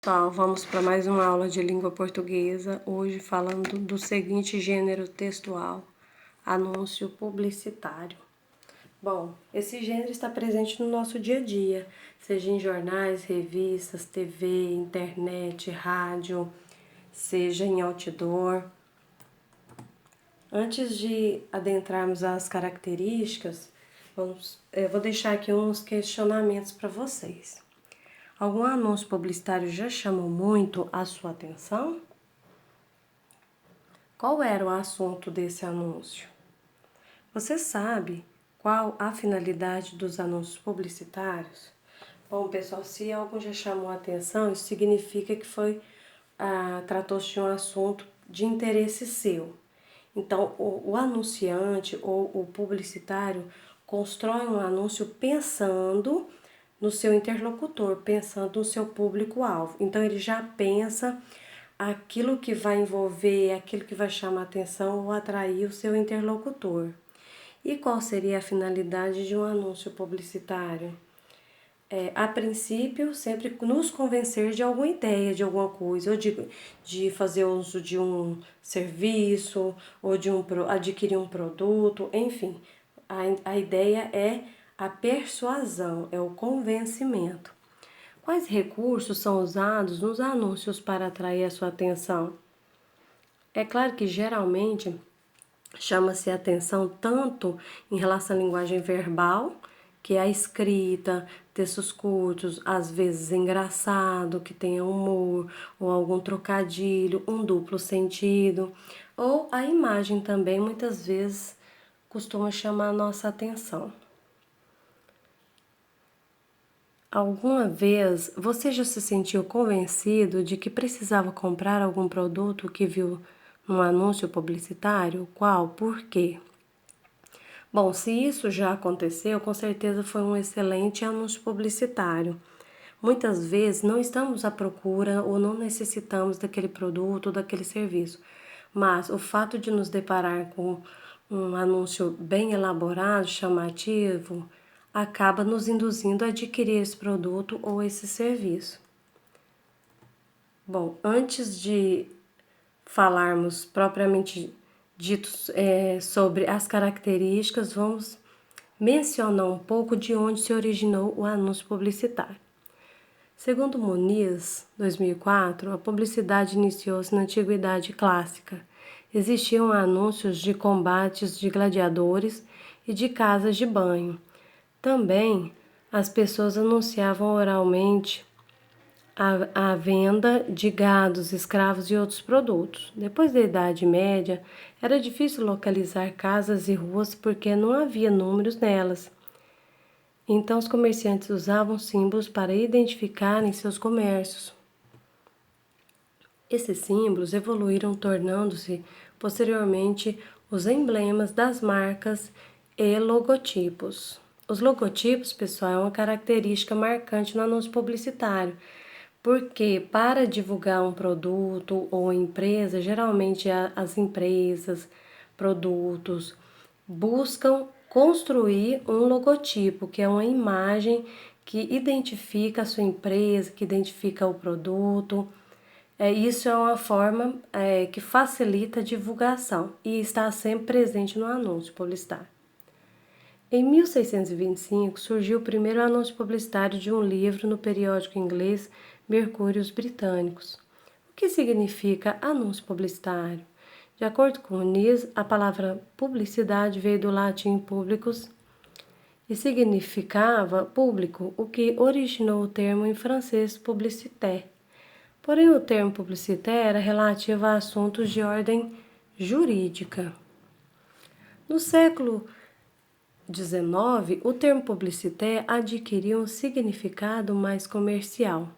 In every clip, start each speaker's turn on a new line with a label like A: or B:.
A: Pessoal, vamos para mais uma aula de língua portuguesa, hoje falando do seguinte gênero textual, anúncio publicitário. Bom, esse gênero está presente no nosso dia a dia, seja em jornais, revistas, TV, internet, rádio, seja em outdoor. Antes de adentrarmos as características, vou deixar aqui uns questionamentos para vocês. Algum anúncio publicitário já chamou muito a sua atenção? Qual era o assunto desse anúncio? Você sabe qual a finalidade dos anúncios publicitários? Bom, pessoal, se algum já chamou a atenção, isso significa que tratou-se de um assunto de interesse seu. Então, o anunciante ou o publicitário constrói um anúncio pensando no seu interlocutor, pensando no seu público-alvo. Então, ele já pensa aquilo que vai envolver, aquilo que vai chamar atenção ou atrair o seu interlocutor. E qual seria a finalidade de um anúncio publicitário? A princípio, sempre nos convencer de alguma ideia, de alguma coisa, ou de fazer uso de um serviço, ou de adquirir um produto, enfim. A ideia é a persuasão, é o convencimento. Quais recursos são usados nos anúncios para atrair a sua atenção? É claro que geralmente chama-se a atenção tanto em relação à linguagem verbal, que é a escrita, textos curtos, às vezes engraçado, que tenha humor, ou algum trocadilho, um duplo sentido, ou a imagem também muitas vezes costuma chamar a nossa atenção. Alguma vez você já se sentiu convencido de que precisava comprar algum produto que viu num anúncio publicitário? Qual? Por quê? Bom, se isso já aconteceu, com certeza foi um excelente anúncio publicitário. Muitas vezes não estamos à procura ou não necessitamos daquele produto ou daquele serviço, mas o fato de nos deparar com um anúncio bem elaborado, chamativo, acaba nos induzindo a adquirir esse produto ou esse serviço. Bom, antes de falarmos propriamente ditos sobre as características, vamos mencionar um pouco de onde se originou o anúncio publicitário. Segundo Muniz, 2004, a publicidade iniciou-se na Antiguidade Clássica. Existiam anúncios de combates de gladiadores e de casas de banho. Também as pessoas anunciavam oralmente a venda de gados, escravos e outros produtos. Depois da Idade Média, era difícil localizar casas e ruas porque não havia números nelas. Então, os comerciantes usavam símbolos para identificarem seus comércios. Esses símbolos evoluíram, tornando-se posteriormente os emblemas das marcas e logotipos. Os logotipos, pessoal, é uma característica marcante no anúncio publicitário, porque para divulgar um produto ou empresa, geralmente as empresas, produtos, buscam construir um logotipo, que é uma imagem que identifica a sua empresa, que identifica o produto. Isso é uma forma que facilita a divulgação e está sempre presente no anúncio publicitário. Em 1625, surgiu o primeiro anúncio publicitário de um livro no periódico inglês Mercúrios Britânicos. O que significa anúncio publicitário? De acordo com Muniz, a palavra publicidade veio do latim publicus e significava público, o que originou o termo em francês publicité. Porém, o termo publicité era relativo a assuntos de ordem jurídica. No século XIX, o termo publicité adquiriu um significado mais comercial.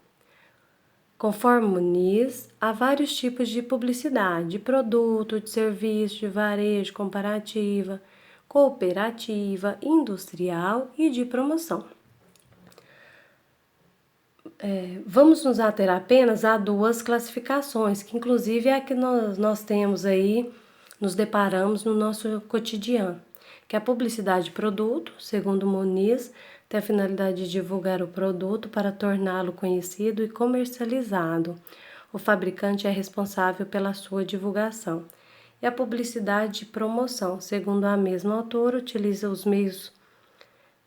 A: Conforme Muniz, há vários tipos de publicidade, de produto, de serviço, de varejo, comparativa, cooperativa, industrial e de promoção. Vamos nos ater apenas a duas classificações, que inclusive é a que nós temos aí, nos deparamos no nosso cotidiano, que é a publicidade de produto, segundo Muniz, tem a finalidade de divulgar o produto para torná-lo conhecido e comercializado. O fabricante é responsável pela sua divulgação. E a publicidade de promoção, segundo a mesma autora, utiliza os meios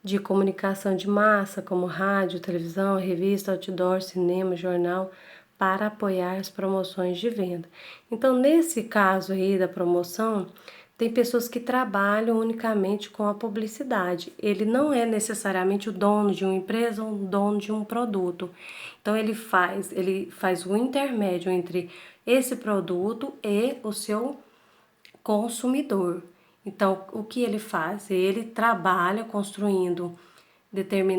A: de comunicação de massa, como rádio, televisão, revista, outdoor, cinema, jornal, para apoiar as promoções de venda. Então, nesse caso aí da promoção, tem pessoas que trabalham unicamente com a publicidade. Ele não é necessariamente o dono de uma empresa ou o dono de um produto. Então, ele faz o intermédio entre esse produto e o seu consumidor. Então, o que ele faz? Ele trabalha construindo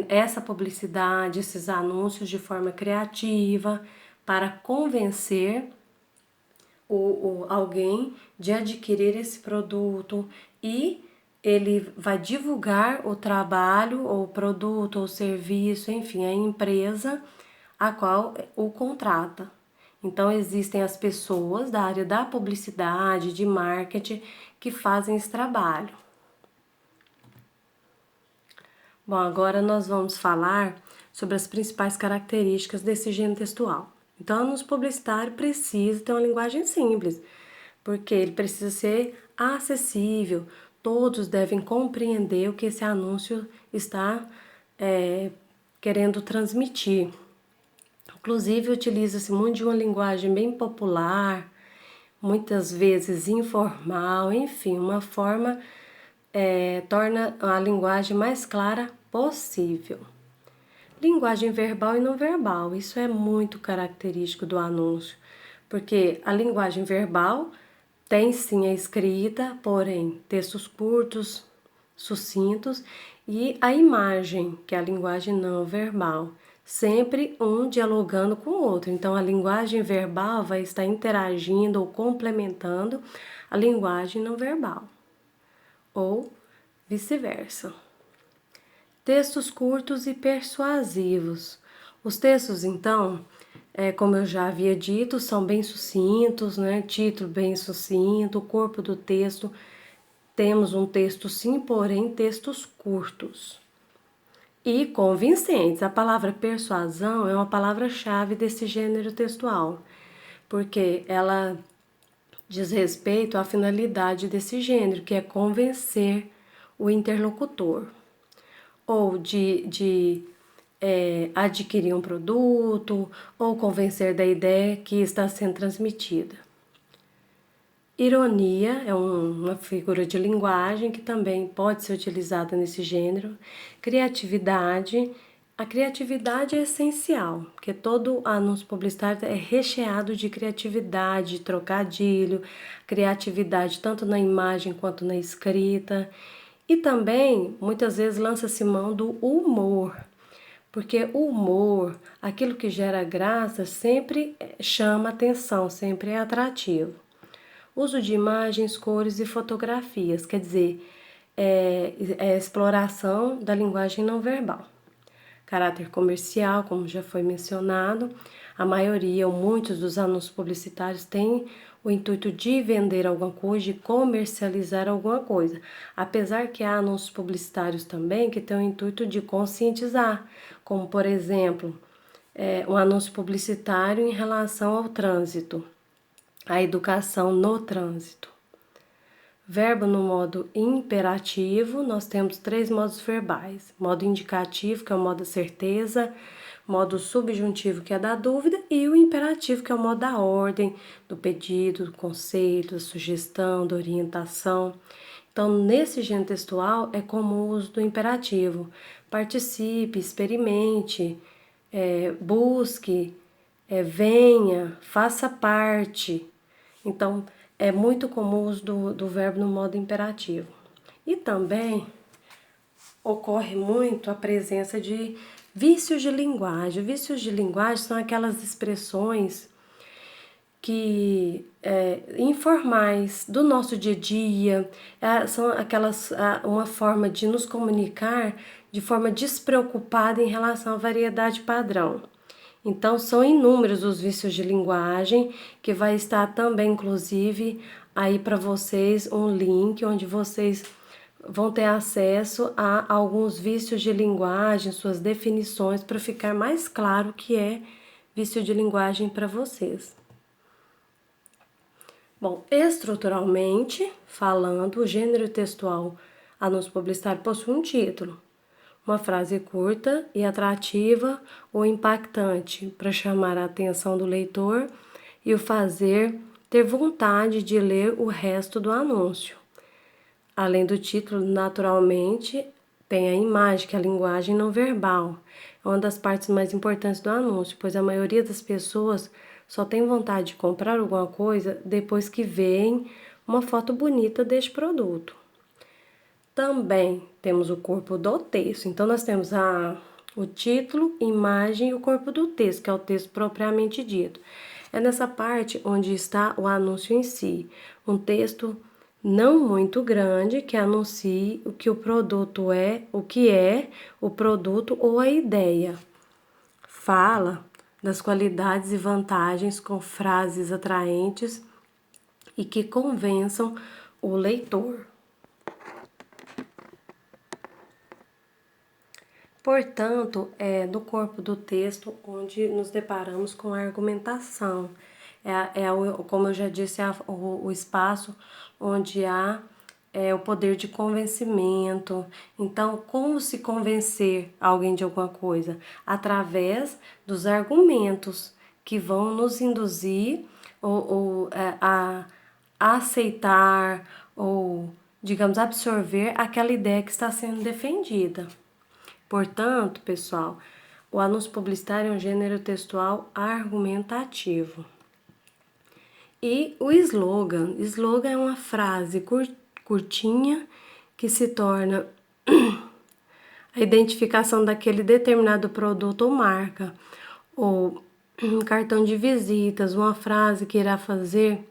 A: essa publicidade, esses anúncios de forma criativa para convencer alguém de adquirir esse produto, e ele vai divulgar o trabalho, ou o produto, ou o serviço, enfim, a empresa a qual o contrata. Então, existem as pessoas da área da publicidade, de marketing, que fazem esse trabalho. Bom, agora nós vamos falar sobre as principais características desse gênero textual. Então, o anúncio publicitário precisa ter uma linguagem simples, porque ele precisa ser acessível. Todos devem compreender o que esse anúncio está querendo transmitir. Inclusive, utiliza-se muito de uma linguagem bem popular, muitas vezes informal, enfim, uma forma torna a linguagem mais clara possível. Linguagem verbal e não verbal, isso é muito característico do anúncio, porque a linguagem verbal tem sim a escrita, porém textos curtos, sucintos, e a imagem, que é a linguagem não verbal, sempre um dialogando com o outro. Então, a linguagem verbal vai estar interagindo ou complementando a linguagem não verbal, ou vice-versa. Textos curtos e persuasivos. Os textos, então, como eu já havia dito, são bem sucintos, né? Título bem sucinto, o corpo do texto. Temos um texto sim, porém textos curtos e convincentes. A palavra persuasão é uma palavra-chave desse gênero textual, porque ela diz respeito à finalidade desse gênero, que é convencer o interlocutor, ou de adquirir um produto, ou convencer da ideia que está sendo transmitida. Ironia é uma figura de linguagem que também pode ser utilizada nesse gênero. Criatividade. A criatividade é essencial, porque todo anúncio publicitário é recheado de criatividade, trocadilho, criatividade tanto na imagem quanto na escrita. E também, muitas vezes, lança-se mão do humor, porque o humor, aquilo que gera graça, sempre chama atenção, sempre é atrativo. Uso de imagens, cores e fotografias, quer dizer, é a exploração da linguagem não verbal. Caráter comercial, como já foi mencionado, a maioria ou muitos dos anúncios publicitários têm o intuito de vender alguma coisa, de comercializar alguma coisa, apesar que há anúncios publicitários também que têm o intuito de conscientizar, como, por exemplo, um anúncio publicitário em relação ao trânsito, a educação no trânsito. Verbo no modo imperativo, nós temos 3 modos verbais: modo indicativo, que é o modo da certeza, modo subjuntivo, que é da dúvida, e o imperativo, que é o modo da ordem, do pedido, do conceito, da sugestão, da orientação. Então, nesse gênero textual, é comum o uso do imperativo: participe, experimente, busque, venha, faça parte. Então, é muito comum o uso do verbo no modo imperativo. E também ocorre muito a presença de vícios de linguagem. Vícios de linguagem são aquelas expressões informais do nosso dia a dia, são uma forma de nos comunicar de forma despreocupada em relação à variedade padrão. Então, são inúmeros os vícios de linguagem, que vai estar também, inclusive, aí para vocês um link onde vocês vão ter acesso a alguns vícios de linguagem, suas definições, para ficar mais claro o que é vício de linguagem para vocês. Bom, estruturalmente falando, o gênero textual anúncio publicitário possui um título, uma frase curta e atrativa ou impactante para chamar a atenção do leitor e o fazer ter vontade de ler o resto do anúncio. Além do título, naturalmente, tem a imagem, que é a linguagem não verbal. É uma das partes mais importantes do anúncio, pois a maioria das pessoas só tem vontade de comprar alguma coisa depois que veem uma foto bonita deste produto. Também temos o corpo do texto. Então, nós temos o título, imagem e o corpo do texto, que é o texto propriamente dito. É nessa parte onde está o anúncio em si. Um texto não muito grande que anuncie o que o produto é, o que é o produto ou a ideia. Fala das qualidades e vantagens com frases atraentes e que convençam o leitor. Portanto, é no corpo do texto onde nos deparamos com a argumentação. Como eu já disse, o espaço onde há o poder de convencimento. Então, como se convencer alguém de alguma coisa? Através dos argumentos que vão nos induzir a aceitar ou, digamos, absorver aquela ideia que está sendo defendida. Portanto, pessoal, o anúncio publicitário é um gênero textual argumentativo. E o slogan. Slogan é uma frase curtinha que se torna a identificação daquele determinado produto ou marca, ou um cartão de visitas, uma frase que irá fazer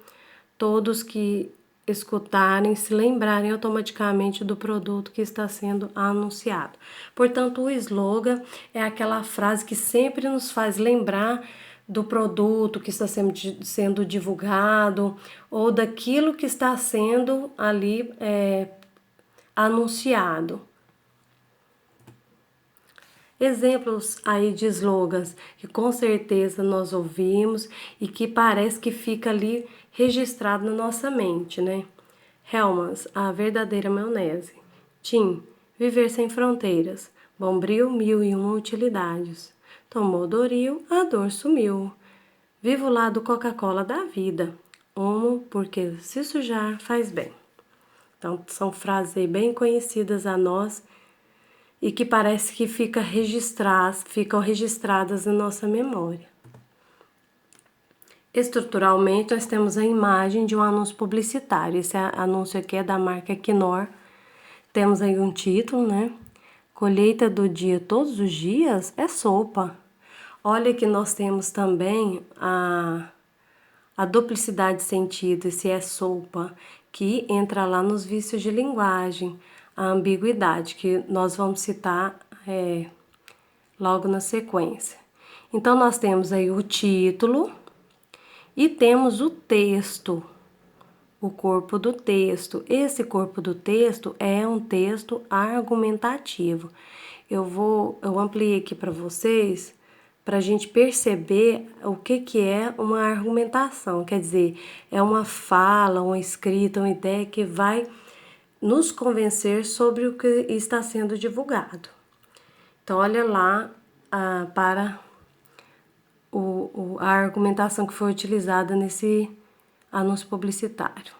A: todos que escutarem se lembrarem automaticamente do produto que está sendo anunciado. Portanto, o slogan é aquela frase que sempre nos faz lembrar do produto que está sendo divulgado ou daquilo que está sendo ali anunciado. Exemplos aí de slogans que com certeza nós ouvimos e que parece que fica ali registrado na nossa mente, né? Hellmann's, a verdadeira maionese. Tim, viver sem fronteiras. Bombril, 1001 utilidades. Tomou Doril, a dor sumiu. Viva o lado Coca-Cola da vida. Homo, porque se sujar faz bem. Então, são frases aí bem conhecidas a nós e que parece que ficam registradas na nossa memória. Estruturalmente, nós temos a imagem de um anúncio publicitário. Esse anúncio aqui é da marca Knorr. Temos aí um título, né? Colheita do dia todos os dias é sopa. Olha que nós temos também a duplicidade de sentido, esse é sopa, que entra lá nos vícios de linguagem, a ambiguidade, que nós vamos citar logo na sequência. Então, nós temos aí o título e temos o texto, o corpo do texto. Esse corpo do texto é um texto argumentativo. Eu ampliei aqui para vocês, para a gente perceber o que é uma argumentação. Quer dizer, é uma fala, uma escrita, uma ideia que vai nos convencer sobre o que está sendo divulgado. Então, olha lá para a argumentação que foi utilizada nesse anúncio publicitário.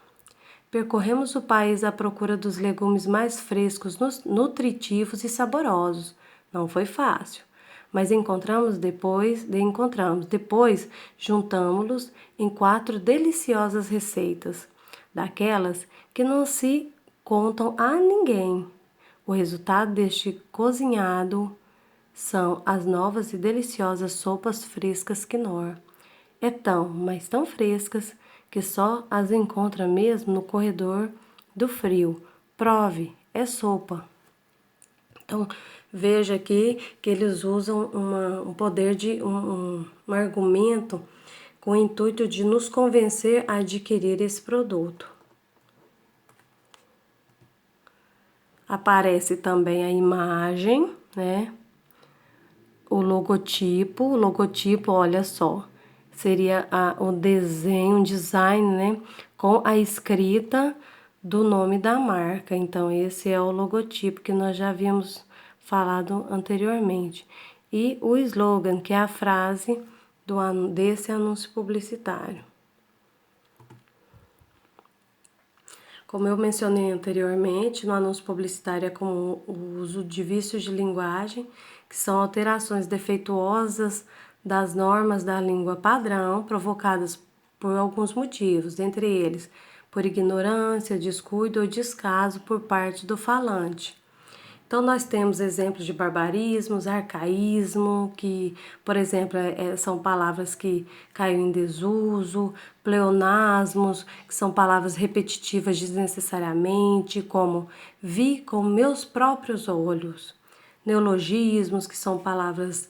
A: Percorremos o país à procura dos legumes mais frescos, nutritivos e saborosos. Não foi fácil, mas depois juntamos-los em 4 deliciosas receitas, daquelas que não se contam a ninguém. O resultado deste cozinhado são as novas e deliciosas sopas frescas Knorr. É tão, mas tão frescas, que só as encontra mesmo no corredor do frio. Prove, é sopa. Então, veja aqui que eles usam um poder de um argumento com o intuito de nos convencer a adquirir esse produto. aparece também a imagem, né? O logotipo, olha só, seria o desenho, um design, né? Com a escrita do nome da marca. Então, esse é o logotipo que nós já havíamos falado anteriormente. E o slogan, que é a frase desse anúncio publicitário. Como eu mencionei anteriormente, no anúncio publicitário é comum o uso de vícios de linguagem, que são alterações defeituosas das normas da língua padrão, provocadas por alguns motivos, dentre eles, por ignorância, descuido ou descaso por parte do falante. Então, nós temos exemplos de barbarismos, arcaísmo, que, por exemplo, são palavras que caem em desuso, pleonasmos, que são palavras repetitivas desnecessariamente, como vi com meus próprios olhos. Neologismos, que são palavras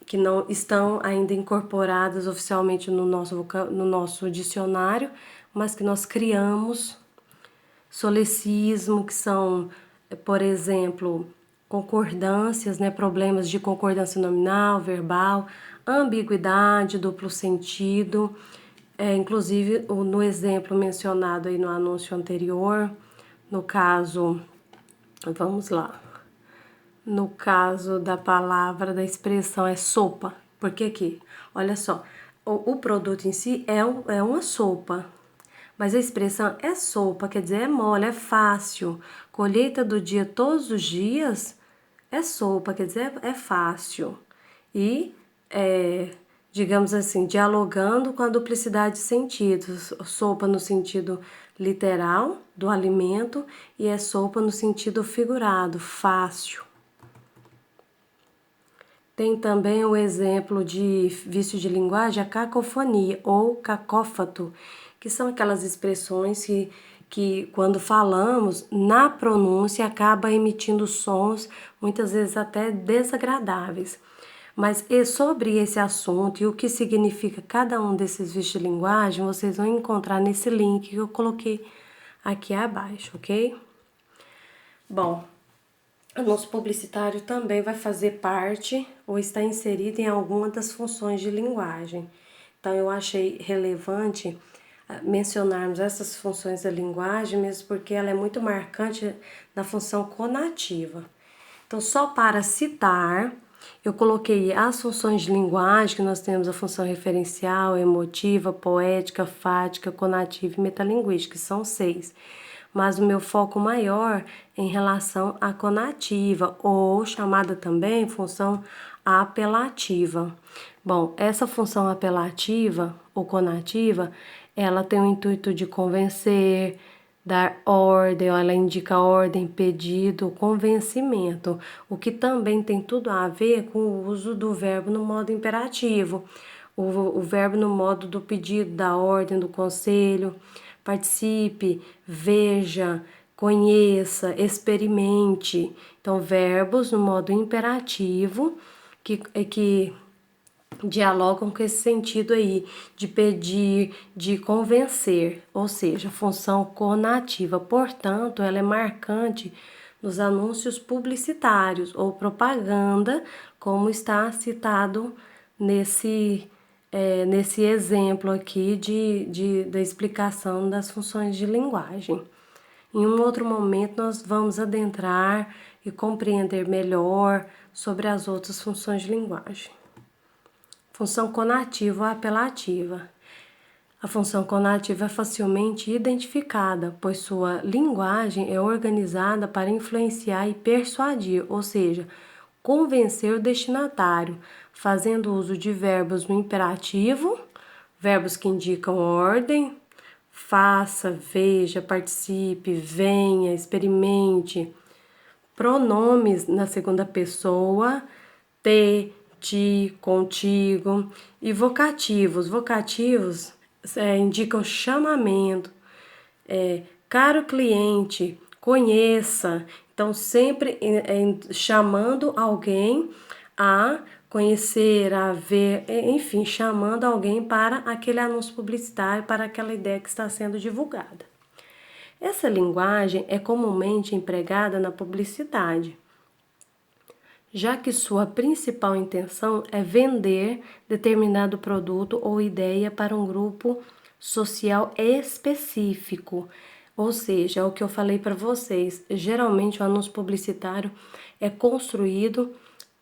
A: que não estão ainda incorporadas oficialmente no nosso dicionário, mas que nós criamos. Solecismo, que são, por exemplo, concordâncias, né, problemas de concordância nominal, verbal, ambiguidade, duplo sentido, inclusive no exemplo mencionado aí no anúncio anterior, no caso, vamos lá, no caso da palavra, da expressão é sopa, porque aqui, olha só, o produto em si é uma sopa, mas a expressão é sopa, quer dizer, é mole, é fácil. Colheita do dia todos os dias é sopa, quer dizer, é fácil. E, digamos assim, dialogando com a duplicidade de sentidos. Sopa no sentido literal do alimento e é sopa no sentido figurado, fácil. Tem também o exemplo de vício de linguagem, a cacofonia ou cacófato, que são aquelas expressões que quando falamos, na pronúncia acaba emitindo sons, muitas vezes até desagradáveis. Mas sobre esse assunto e o que significa cada um desses vícios de linguagem, vocês vão encontrar nesse link que eu coloquei aqui abaixo, ok? Bom, anúncio publicitário também vai fazer parte ou está inserido em alguma das funções de linguagem. Então, eu achei relevante mencionarmos essas funções da linguagem, mesmo porque ela é muito marcante na função conativa. Então, só para citar, eu coloquei as funções de linguagem, que nós temos a função referencial, emotiva, poética, fática, conativa e metalinguística, que são 6. Mas o meu foco maior em relação à conativa, ou chamada também função apelativa. Bom, essa função apelativa ou conativa, ela tem o intuito de convencer, dar ordem, ela indica ordem, pedido, convencimento, o que também tem tudo a ver com o uso do verbo no modo imperativo, o verbo no modo do pedido, da ordem, do conselho. Participe, veja, conheça, experimente. Então, verbos no modo imperativo que dialogam com esse sentido aí de pedir, de convencer, ou seja, função conativa. Portanto, ela é marcante nos anúncios publicitários ou propaganda, como está citado nesse exemplo aqui da explicação das funções de linguagem. Em um outro momento, nós vamos adentrar e compreender melhor sobre as outras funções de linguagem. Função conativa ou apelativa. A função conativa é facilmente identificada, pois sua linguagem é organizada para influenciar e persuadir, ou seja, convencer o destinatário, fazendo uso de verbos no imperativo, verbos que indicam ordem, faça, veja, participe, venha, experimente, pronomes na segunda pessoa, te, ti, contigo, e vocativos. Vocativos indicam chamamento, caro cliente, conheça. Então, sempre chamando alguém a conhecer, a ver, enfim, chamando alguém para aquele anúncio publicitário, para aquela ideia que está sendo divulgada. Essa linguagem é comumente empregada na publicidade, já que sua principal intenção é vender determinado produto ou ideia para um grupo social específico. Ou seja, é o que eu falei para vocês, geralmente o anúncio publicitário é construído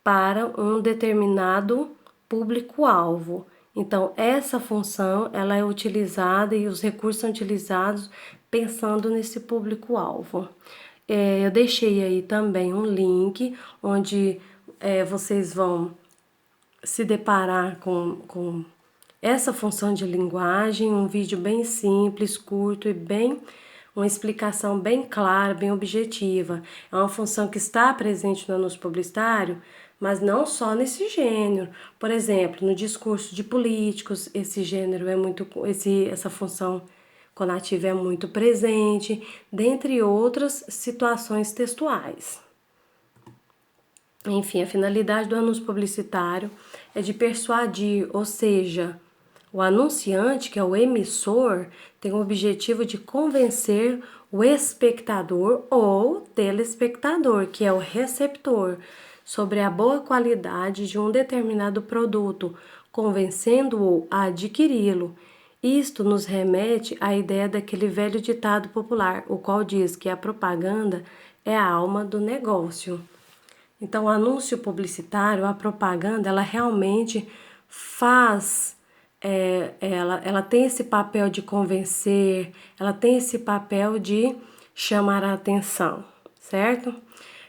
A: para um determinado público-alvo. Então, essa função ela é utilizada e os recursos são utilizados pensando nesse público-alvo. Eu deixei aí também um link onde vocês vão se deparar com essa função de linguagem, um vídeo bem simples, curto e uma explicação bem clara, bem objetiva. É uma função que está presente no anúncio publicitário, mas não só nesse gênero. Por exemplo, no discurso de políticos, esse gênero é muito, essa função conativa é muito presente, dentre outras situações textuais. Enfim, a finalidade do anúncio publicitário é de persuadir, ou seja, o anunciante, que é o emissor, tem o objetivo de convencer o espectador ou telespectador, que é o receptor, sobre a boa qualidade de um determinado produto, convencendo-o a adquiri-lo. Isto nos remete à ideia daquele velho ditado popular, o qual diz que a propaganda é a alma do negócio. Então, o anúncio publicitário, a propaganda, ela realmente faz, ela tem esse papel de convencer, ela tem esse papel de chamar a atenção, certo?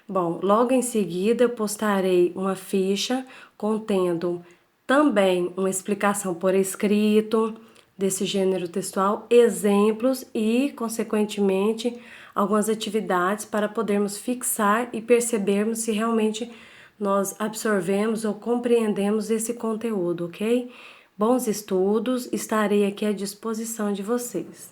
A: Bom, logo em seguida eu postarei uma ficha contendo também uma explicação por escrito desse gênero textual, exemplos e, consequentemente, algumas atividades para podermos fixar e percebermos se realmente nós absorvemos ou compreendemos esse conteúdo, ok? Bons estudos, estarei aqui à disposição de vocês.